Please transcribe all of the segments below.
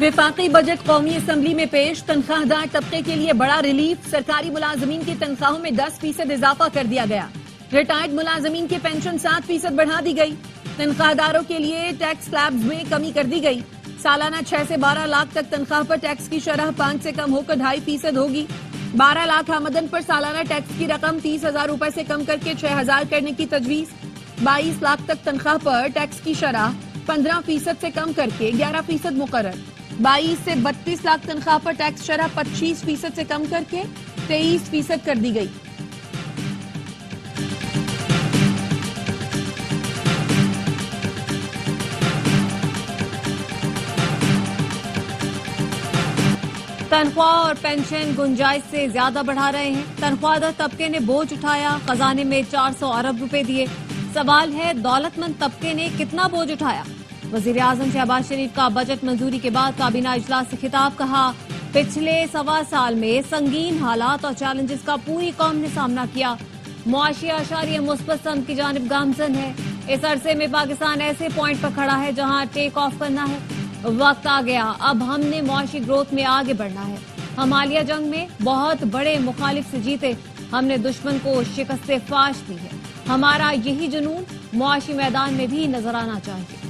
وفاقی بجٹ قومی اسمبلی میں پیش، تنخواہ طبقے کے لیے بڑا ریلیف، سرکاری ملازمین کی تنخواہوں میں 10% اضافہ کر دیا گیا، ریٹائرڈ ملازمین کی پینشن 7% بڑھا دی گئی، تنخواہ داروں کے لیے ٹیکس سلیبز میں کمی کر دی گئی، سالانہ 6 سے 12 لاکھ تک تنخواہ پر ٹیکس کی شرح 5 سے کم ہو کر 2.5% ہوگی، 12 لاکھ آمدن پر سالانہ ٹیکس کی رقم 30,000 روپے سے کم کر کے 6,000 کرنے کی تجویز، 22 لاکھ تک تنخواہ پر ٹیکس کی شرح 15% سے کم کر کے 11% مقرر، 22 سے 32 لاکھ تنخواہ پر ٹیکس شرح 25% سے کم کر کے 23% کر دی گئی۔ تنخواہ اور پینشن گنجائش سے زیادہ بڑھا رہے ہیں، تنخواہ دار طبقے نے بوجھ اٹھایا، خزانے میں 400 ارب روپے دیے، سوال ہے دولت مند طبقے نے کتنا بوجھ اٹھایا؟ وزیر اعظم شہباز شریف کا بجٹ منظوری کے بعد کابینہ اجلاس سے خطاب، کہا پچھلے 1.25 سال میں سنگین حالات اور چیلنجز کا پوری قوم نے سامنا کیا، معاشی اشاریہ مثبت سمت کی جانب گامزن ہے، اس عرصے میں پاکستان ایسے پوائنٹ پر کھڑا ہے جہاں ٹیک آف کرنا ہے، وقت آ گیا اب ہم نے معاشی گروتھ میں آگے بڑھنا ہے، ہم حالیہ جنگ میں بہت بڑے مخالف سے جیتے، ہم نے دشمن کو شکست فاش دی ہے، ہمارا یہی جنون معاشی میدان میں بھی نظر آنا چاہیے۔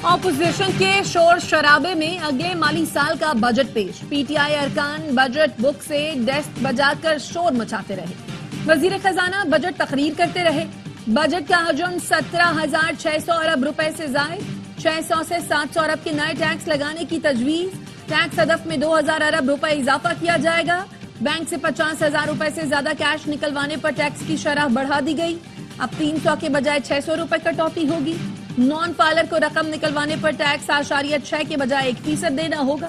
اپوزیشن کے شور شرابے میں اگلے مالی سال کا بجٹ پیش، پی ٹی آئی ارکان بجٹ بک سے ڈیسک بجا کر شور مچاتے رہے، وزیر خزانہ بجٹ تقریر کرتے رہے، بجٹ کا حجم 17,600 ارب روپے سے زائد، 600 سے 700 ارب کے نئے ٹیکس لگانے کی تجویز، ٹیکس ہدف میں 2,000 ارب روپے اضافہ کیا جائے گا، بینک سے 50,000 روپے سے زیادہ کیش نکلوانے پر ٹیکس کی شرح بڑھا دی گئی، اب 300 کے بجائے 600 روپے کٹوتی ہوگی، نان فائلر کو رقم نکلوانے پر ٹیکس 6.8 کے بجائے 1% دینا ہوگا،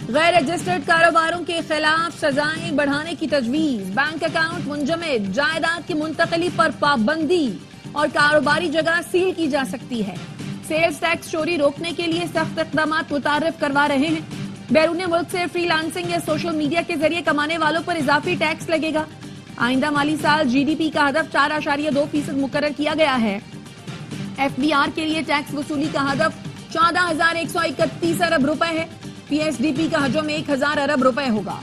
غیر رجسٹرڈ کاروباروں کے خلاف سزائیں بڑھانے کی تجویز، بینک اکاؤنٹ منجمد، جائیداد کی منتقلی پر پابندی اور کاروباری جگہ سیل کی جا سکتی ہے، سیلز ٹیکس چوری روکنے کے لیے سخت اقدامات متعارف کروا رہے ہیں، بیرون ملک سے فری لانسنگ یا سوشل میڈیا کے ذریعے کمانے والوں پر اضافی ٹیکس لگے گا، آئندہ مالی سال جی ڈی پی کا ہدف 4.2% مقرر کیا گیا ہے، ایف بی آر کے لیے ٹیکس وصولی کا ہدف 14,131 ارب روپے ہے، پی ایس ڈی پی کا حجم 1,000 ارب روپے ہوگا۔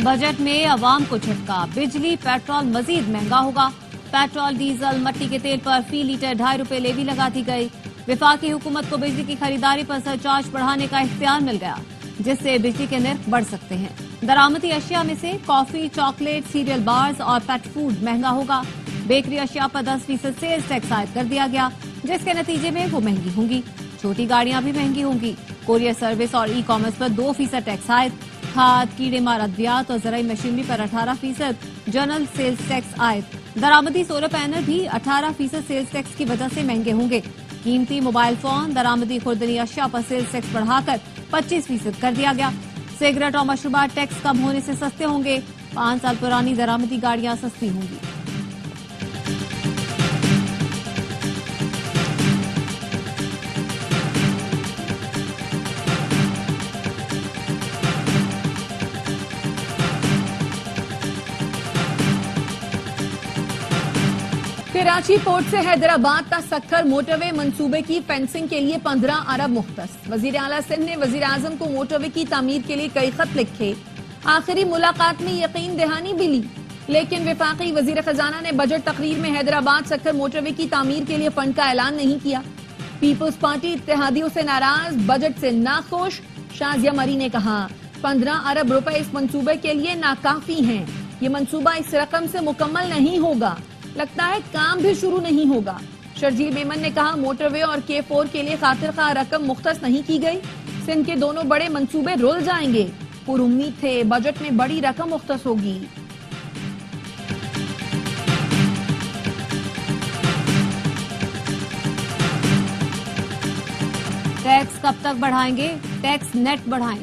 بجٹ میں عوام کو جھٹکا، بجلی پیٹرول مزید مہنگا ہوگا، پیٹرول ڈیزل مٹی کے تیل پر فی لیٹر 2.5 روپے لیوی لگا دی گئی، وفاقی حکومت کو بجلی کی خریداری پر سرچارج بڑھانے کا اختیار مل گیا جس سے بجلی کے نرخ بڑھ سکتے ہیں، درآمدی اشیاء میں سے کافی، چاکلیٹ، سیریل بارز اور پیٹ فوڈ مہنگا ہوگا، بیکری اشیاء پر 10% سیلز ٹیکس عائد کر دیا گیا جس کے نتیجے میں وہ مہنگی ہوں گی، چھوٹی گاڑیاں بھی مہنگی ہوں گی، کوریئر سروس اور ای کامرس پر 2% ٹیکس عائد، کھاد، کیڑے مار ادویات اور زرعی مشینری پر 18% جنرل سیلز ٹیکس عائد، درآمدی سولر پینل بھی 18% سیلز ٹیکس کی وجہ سے مہنگے ہوں گے، قیمتی موبائل فون، درآمدی خوردنی اشیاء پر سیلز ٹیکس بڑھا کر 25% کر دیا گیا، سگریٹ اور مشروبات ٹیکس کم ہونے سے سستے ہوں گے، 5 سال پرانی درآمدی گاڑیاں سستی ہوں گی۔ کراچی پورٹ سے حیدرآباد تا سکھر موٹر وے منصوبے کی فینسنگ کے لیے 15 ارب مختص، وزیر اعلیٰ سندھ نے وزیر اعظم کو موٹر وے کی تعمیر کے لیے کئی خط لکھے، آخری ملاقات میں یقین دہانی بھی لی، لیکن وفاقی وزیر خزانہ نے بجٹ تقریر میں حیدرآباد سکھر موٹر وے کی تعمیر کے لیے فنڈ کا اعلان نہیں کیا، پیپلز پارٹی اتحادیوں سے ناراض، بجٹ سے ناخوش، شازیہ مری نے کہا 15 ارب روپے اس منصوبے کے لیے ناکافی ہیں، یہ منصوبہ اس رقم سے مکمل نہیں ہوگا، لگتا ہے کام بھی شروع نہیں ہوگا، شرجیل میمن نے کہا موٹر وے اور K4 کے لیے خاطر خواہ رقم مختص نہیں کی گئی، سندھ کے دونوں بڑے منصوبے رول جائیں گے، پر امید تھے بجٹ میں بڑی رقم مختص ہوگی۔ ٹیکس کب تک بڑھائیں گے؟ ٹیکس نیٹ بڑھائیں،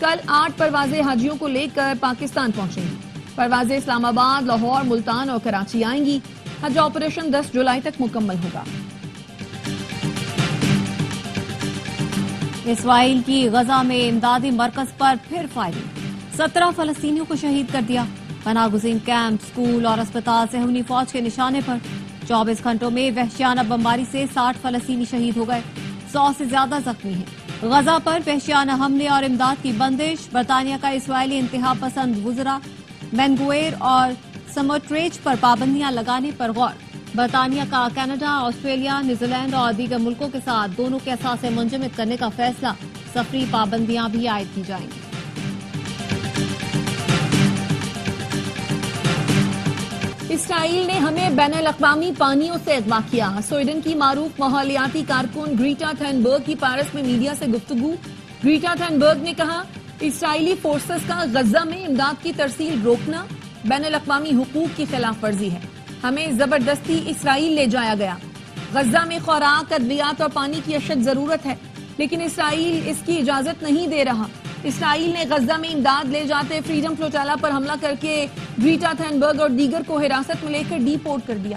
کل 8 پروازیں حاجیوں کو لے کر پاکستان پہنچیں گی. پروازیں اسلام آباد، لاہور، ملتان اور کراچی آئیں گی. حج آپریشن 10 جولائی تک مکمل ہوگا. اسرائیل کی غزہ میں امدادی مرکز پر پھر فائرنگ، 17 فلسطینیوں کو شہید کر دیا. پناہ گزین کیمپ، اسکول اور اسپتال صہیونی فوج کے نشانے پر. 24 گھنٹوں میں وحشیانہ بمباری سے 60 فلسطینی شہید ہو گئے، 100 سے زیادہ زخمی ہیں. غزہ پر وحشیانہ حملے اور امداد کی بندش. برطانیہ کا اسرائیلی انتہا پسند وزراء بینگویر اور سموٹریچ پر پابندیاں لگانے پر غور. برطانیہ کا کینیڈا، آسٹریلیا، نیوزی لینڈ اور دیگر ملکوں کے ساتھ دونوں کے اثاثے منجمد کرنے کا فیصلہ. سفری پابندیاں بھی عائد کی جائیں گی. اسرائیل نے ہمیں بین الاقوامی پانیوں سے اغوا کیا. سویڈن کی معروف ماحولیاتی کارکن گریٹا تھنبرگ کی پیرس میں میڈیا سے گفتگو. گریٹا تھنبرگ نے کہا اسرائیلی فورسز کا غزہ میں امداد کی ترسیل روکنا بین الاقوامی حقوق کی خلاف ورزی ہے. ہمیں زبردستی اسرائیل لے جایا گیا. غزہ میں خوراک، ادویات اور پانی کی اشد ضرورت ہے، لیکن اسرائیل اس کی اجازت نہیں دے رہا. اسرائیل نے غزہ میں امداد لے جاتے فریڈم فلوٹیلا پر حملہ کر کے گریٹا تھنبرگ اور دیگر کو حراست میں لے کر ڈی پورٹ کر دیا.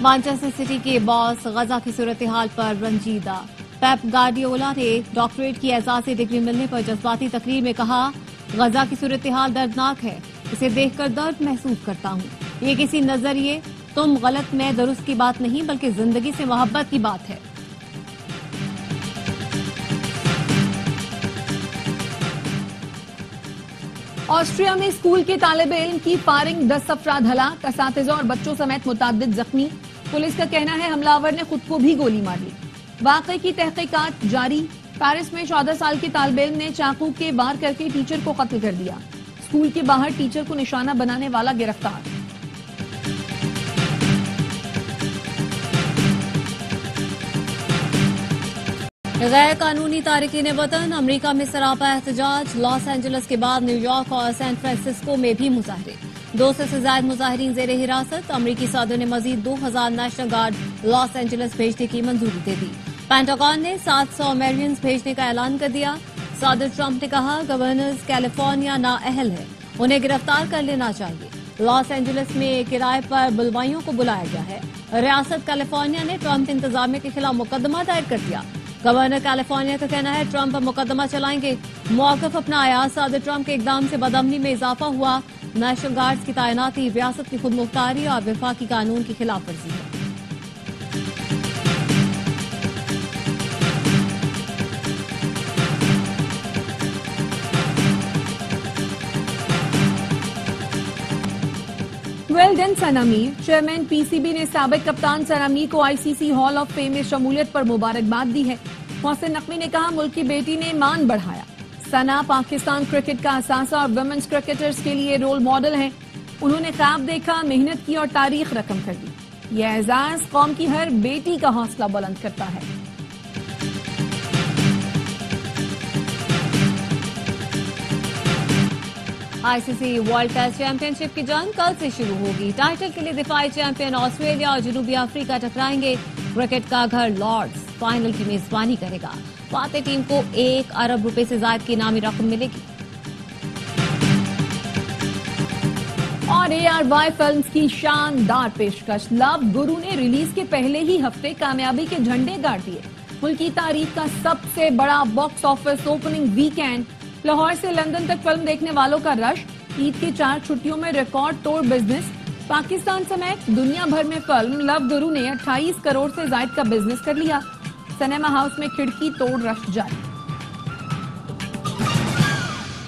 مانچسٹر سٹی کے باس غزہ کی صورتحال پر رنجیدہ. پیپ گارڈیولا نے ڈاکٹریٹ کی اعزازی ڈگری ملنے پر جذباتی تقریر میں کہا غزہ کی صورتحال دردناک ہے، اسے دیکھ کر درد محسوس کرتا ہوں. یہ کسی نظریے تم غلط میں درست کی بات نہیں بلکہ زندگی سے محبت کی بات ہے. آسٹریا میں اسکول کے طالب علم کی فائرنگ، 10 افراد ہلاک، اساتذہ اور بچوں سمیت متعدد زخمی. پولیس کا کہنا ہے حملہ آور نے خود کو بھی گولی مار لی. واقعے کی تحقیقات جاری. پیرس میں 14 سال کے طالب علم نے چاقو کے وار کر کے ٹیچر کو قتل کر دیا. اسکول کے باہر ٹیچر کو نشانہ بنانے والا گرفتار. غیر قانونی تارکین وطن، امریکہ میں سراپا احتجاج. لاس اینجلس کے بعد نیو یارک اور سین فرانسسکو میں بھی مظاہرے. 200 سے زائد مظاہرین زیر حراست. امریکی صدر نے مزید 2000 نیشنل گارڈ لاس اینجلس بھیجنے کی منظوری دے دی. پینٹاگون نے 700 میرینز بھیجنے کا اعلان کر دیا. صدر ٹرمپ نے کہا گورنرز کیلیفورنیا نااہل ہے، انہیں گرفتار کر لینا چاہیے. لاس اینجلس میں کرائے پر بلوائیوں کو بلایا گیا ہے. ریاست کیلیفورنیا نے ٹرمپ انتظامیہ کے خلاف مقدمہ دائر کر دیا. گورنر کیلیفورنیا کا کہنا ہے ٹرمپ پر مقدمہ چلائیں گے. موقف اپنایا. صدر ٹرمپ کے اقدام سے بدامنی میں اضافہ ہوا. نیشنل گارڈز کی تعیناتی ریاست کی خود مختاری اور وفاقی قانون کی خلاف ورزی ہے. Well done Sana Mir. Chairman P C B نے سابق کپتان ثنا میر کو آئی سی سی ہال آف فیم میں شمولیت پر مبارکباد دی ہے. محسن نقوی نے کہا ملک کی بیٹی نے مان بڑھایا. ثنا پاکستان کرکٹ کا اثاثہ اور ویمنز کرکٹرز کے لیے رول ماڈل ہیں. انہوں نے خواب دیکھا، محنت کی اور تاریخ رقم کر دی. یہ اعزاز قوم کی ہر بیٹی کا حوصلہ بلند کرتا ہے. آئی سی سی ورلڈ ٹیسٹ چیمپئن شپ کی جنگ کل سے شروع ہوگی. ٹائٹل کے لیے دفاعی چیمپئن آسٹریلیا اور جنوبی افریقہ ٹکرائیں گے. کرکٹ کا گھر لارڈز فائنل کی میزبانی کرے گا. فاتح ٹیم کو 1 ارب روپے سے زائد کی انعامی رقم ملے گی. اور ARY فلمز کی شاندار پیشکش. لو گرو نے ریلیز کے پہلے ہی ہفتے کامیابی کے جھنڈے گاڑ دیے. ملکی تاریخ کا سب سے بڑا box office opening weekend. Lahore سے لندن تک فلم دیکھنے والوں کا رش. عید کی 4 چھٹیوں میں ریکارڈ توڑ بزنس. پاکستان سمیت دنیا بھر میں فلم لو گرو نے 28 کروڑ سے زائد کا بزنس کر لیا. سنیما ہاؤس میں کھڑکی توڑ رش جاری.